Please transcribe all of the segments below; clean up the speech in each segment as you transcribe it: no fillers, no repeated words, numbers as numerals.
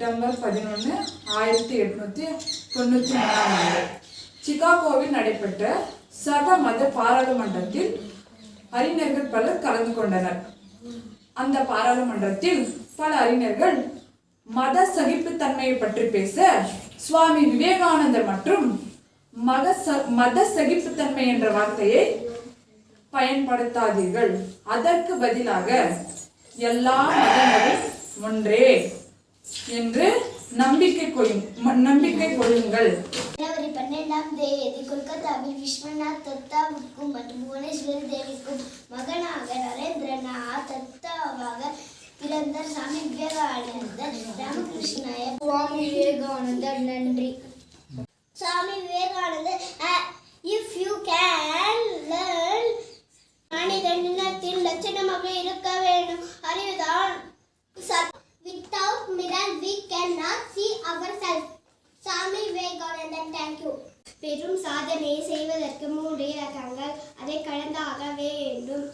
September 11, 1893 சிகாகோவில் நடைபெற்ற சர்வ மத பாராளுமன்றத்தில் அறிஞர்கள் பலர் கலந்து கொண்டனர். அந்த பாராளுமன்றத்தில் பல அறிஞர்கள் மத சகிப்புத்தன்மையை பற்றி பேச சுவாமி விவேகானந்தர் மற்றும் மத சகிப்புத்தன்மை என்ற வார்த்தையை பயன்படுத்தாதீர்கள், அதற்கு பதிலாக எல்லா மதங்களும் ஒன்றே என்று நம்பிக்கை கொள்ளுங்கள். ஜனவரி 12ஆம் தேதி கொல்கத்தாவில் விஸ்வநாத் தத்தாவுக்கும் மற்றும் புவனேஸ்வரி தேவிக்கும் மகனாக நரேந்திரநாத் தத்தாவாக பிறந்த சாமி விவேகானந்தர் ராமகிருஷ்ணாய சுவாமி விவேகானந்தர். நன்றி. சுவாமி விவேகானந்தர், if you can learn, மனித இனத்தின் லட்சணமாக இருக்க வேண்டும். அறிவுதான். Without mirror we cannot see ourselves. சாமி விவேகானந்தர். thank you. பெரும் சாதனையை செய்வதற்கு 3 இலக்கங்கள், அதை கடந்தாக வேண்டும்.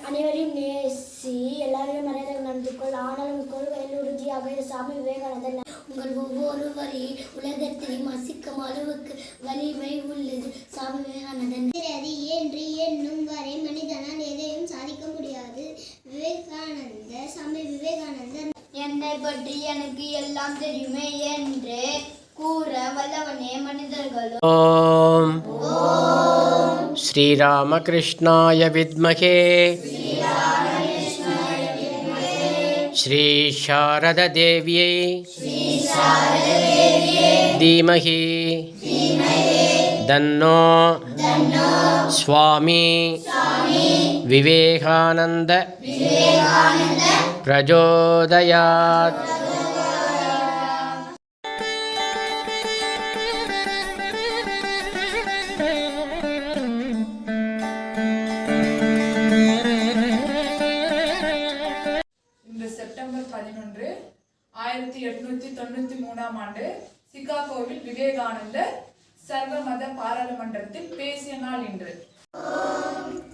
அனைவரையும் நேசி, எல்லாரையும் மரியாதை நடந்து கொள், ஆனாலும் கொள்கையில் உறுதியாக சாமி விவேகானந்தர். உங்கள் ஒவ்வொருவரை உலகத்தையும் அசிக்கும் அளவுக்கு வலிமை உள்ளது. சாமி விவேகானந்தர். அது என்று எண்ணும் வரை மனிதனால் எதையும் சாதிக்க முடியாது. விவேகானந்தர். சாமி விவேகானந்தர். என்னை பற்றி எனக்கு எல்லாம் தெரியுமே என்று கூற வல்லவனே மனிதர்களும். ஓம் ஸ்ரீராமகிருஷ்ணாய வித்மஹே ஸ்ரீ சாரத தேவியை தீமஹி தன்னோ சுவாமி விவேகானந்த பிரச்சோதயாத். செப்டம்பர் 11, 1893 சிகாகோவில் விவேகானந்தர் சர்வ மத பாராளுமன்றத்தில் பேசிய நாள் இன்று.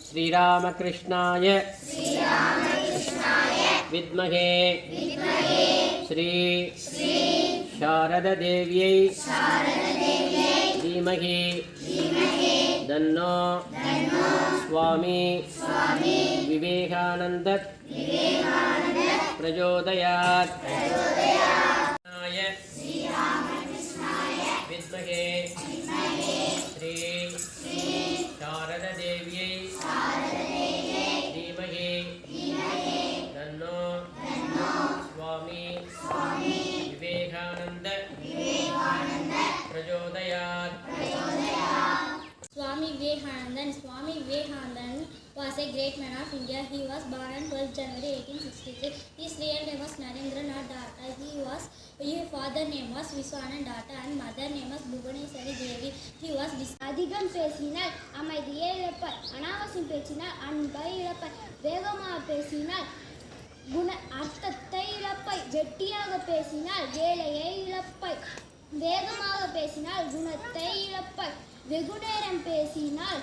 ஸ்ரீராமகிருஷ்ணாய வித்மஹே ஸ்ரீ சாரத தேவியை தீமஹி தன்னோ சுவாமி விவேகானந்த பிரச்சோதயாத். வித்மஹே ஸ்ரீ சாரத தேவியை தீமஹி தன்னோ சுவாமி Vivekananda பிரச்சோதயாத். Swami Vivekananda was a great man of India. He was born on 12 January 1863. His real name was Narendranath Datta. His father name was Viswanatha Datta and mother name was Bhubaneswari Devi. He was அதிகம் பேசினால் அமைதியை இழப்பாய், அனாவசியம் பேசினால் அன்பை இழப்பாய், வேகமாக பேசினால் அர்த்தத்தை இழப்பாய், வெட்டியாக பேசினால் வேலையை இழப்பாய், வேகமாக பேசினால் குணத்தை இழப்பாய், வெகுநேரம் பேசினால்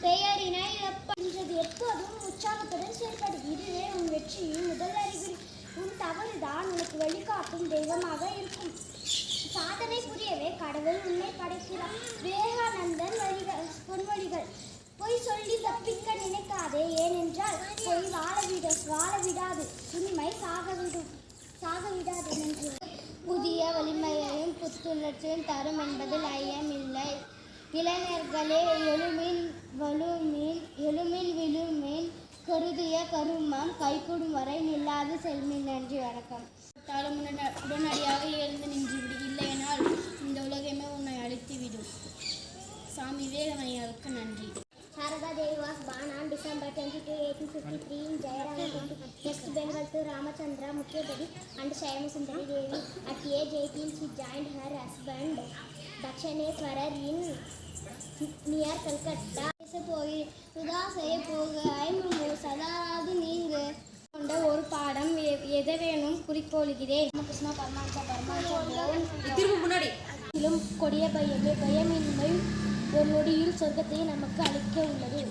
பெயரினை இழப்பது. எப்போதும் உற்சாகத்துடன் செயல்படு, இதுவே உன் வெற்றியின் முதல் அறிகுறி. உன் தவறுதான் உனக்கு வழிகாட்டும் தெய்வமாக இருக்கும். சாதனை புரியவே கடவுள் உன்னை படைக்கிறார். விவேகானந்தன் பொன்வழிகள். பொய் சொல்லி தப்பிக்க நினைக்காதே, ஏனென்றால் பொய் வாழ விடாது, உண்மை சாக விடாது என்று. புதிய வலிமையையும் புத்துணர்ச்சியும் தரும் என்பதில் ஐயமில்லை. இளைஞர்களே, எழுமில் விழுமில் கருதிய கருமம் கைகூடும் வரை நில்லாது செல்மின். நன்றி, வணக்கம். உடனடியாக எழுந்து நின்றுவிடு, இல்லையென்றால் இந்த உலகமே உன்னை அழித்துவிடும். சாமி விவேகானந்தருக்கு நன்றி. Sharada Devi was born on December 22, 1853 in Jayarama, West Bengal to Ramachandra Mukherjee and Shyamsundari Devi. At age 18, she joined her husband Dakshineswarar in near Calcutta. Sudha செய்ய போகாய் சதாராது நீங்க கொண்ட ஒரு பாடம் எதவேனும் குறிக்கோளுகிறேன். கிருஷ்ணா பரமாத்மா கொடிய பயமின்மை ஒரு நொடியில் சொர்க்கத்தை நமக்கு அளிக்க உள்ளது.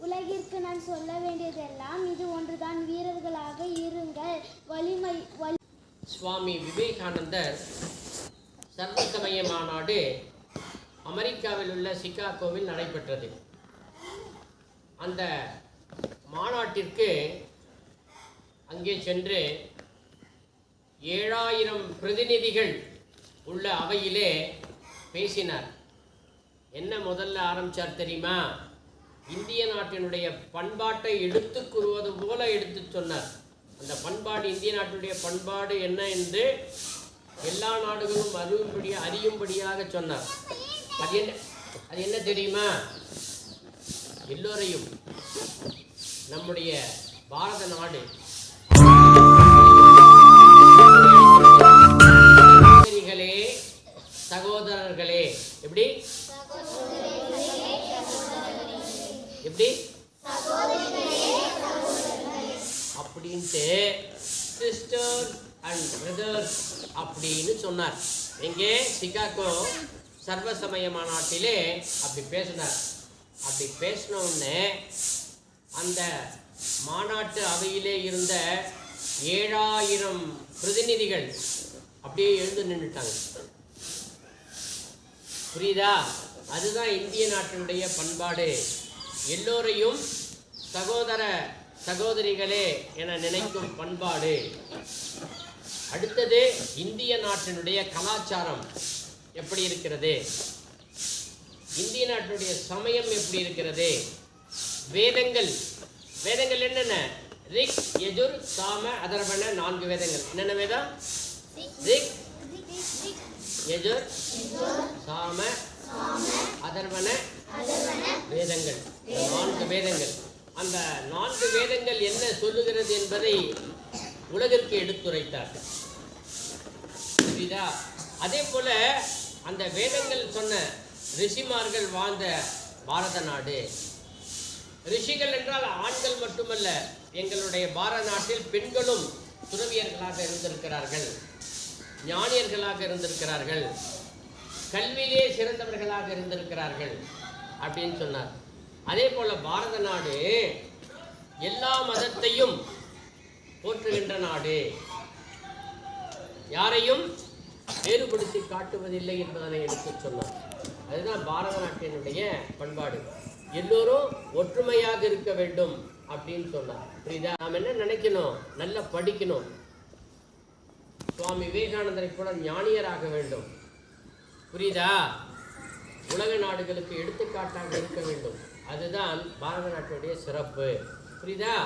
உலகிற்கு நான் சொல்ல வேண்டியதெல்லாம் இது ஒன்றுதான். வீரர்களாக இருங்கள். சுவாமி விவேகானந்தர் சர்வசமய மாநாடு அமெரிக்காவில் உள்ள சிகாகோவில் நடைபெற்றது. அந்த மாநாட்டிற்கு அங்கே சென்று 7000 பிரதிநிதிகள் உள்ள அவையிலே பேசினார். என்ன முதல்ல ஆரம்பித்தார் தெரியுமா? இந்திய நாட்டினுடைய பண்பாட்டை எடுத்து கூறுவது போல எடுத்து சொன்னார். அந்த பண்பாடு, இந்திய நாட்டினுடைய பண்பாடு என்ன என்று எல்லா நாடுகளும் அறியும்படியாக சொன்னார். அது என்ன தெரியுமா? எல்லோரையும் நம்முடைய பாரத நாடு சகோதரர்களே, எப்படி எப்படி அப்படின்ட்டு சிஸ்டர் அண்ட் பிரதர்ஸ் அப்படின்னு சொன்னார். எங்கே? சிகாகோ சர்வசமய மாநாட்டிலே அப்படி பேசினார். அப்படி பேசின உடனே அந்த மாநாட்டு அவையிலே இருந்த 7000 பிரதிநிதிகள் அப்படியே எழுந்து நின்றுட்டாங்க. புரியுதா? அதுதான் இந்திய நாட்டினுடைய பண்பாடு. எல்லோரையும் சகோதர சகோதரிகளே என நினைக்கும் பண்பாடு. அடுத்தது இந்திய நாட்டினுடைய கலாச்சாரம் எப்படி இருக்கிறது, இந்திய நாட்டினுடைய சமயம் எப்படி இருக்கிறது, வேதங்கள் என்னென்ன? ரிக், யஜுர், சாம, அதர்வண 4 வேதங்கள். என்னென்ன வேதம்? ரிக், யஜுர், சாம, அதர்வண வேதங்கள், 4 வேதங்கள். அந்த 4 வேதங்கள் என்ன சொல்லுகிறது என்பதை உலகிற்கு எடுத்துரைத்தார். புரியுதா? அதே போல அந்த வேதங்கள் சொன்ன ரிஷிமார்கள் வாழ்ந்த பாரத நாடு. ரிஷிகள் என்றால் ஆண்கள் மட்டுமல்ல, எங்களுடைய பாரத நாட்டில் பெண்களும் துறவியர்களாக இருந்திருக்கிறார்கள், ஞானியர்களாக இருந்திருக்கிறார்கள், கல்வியிலே சிறந்தவர்களாக இருந்திருக்கிறார்கள் அப்படின்னு சொன்னார். அதே போல பாரத நாடு எல்லா மதத்தையும் போற்றுகின்ற நாடு, யாரையும் வேறுபடுத்தி காட்டுவதில்லை என்பதனை எடுத்து சொன்னார். அதுதான் பாரத நாட்டினுடைய பண்பாடு. எல்லோரும் ஒற்றுமையாக இருக்க வேண்டும் அப்படின்னு சொன்னார். புரியுதா? நாம் என்ன நினைக்கணும்? நல்லா படிக்கணும், சுவாமி விவேகானந்தரை போல ஞானியராக வேண்டும். புரியுதா? உலக நாடுகளுக்கு எடுத்துக்காட்டாக இருக்க வேண்டும். அதுதான் பாரத நாட்டினுடைய சிறப்பு. புரியுதா?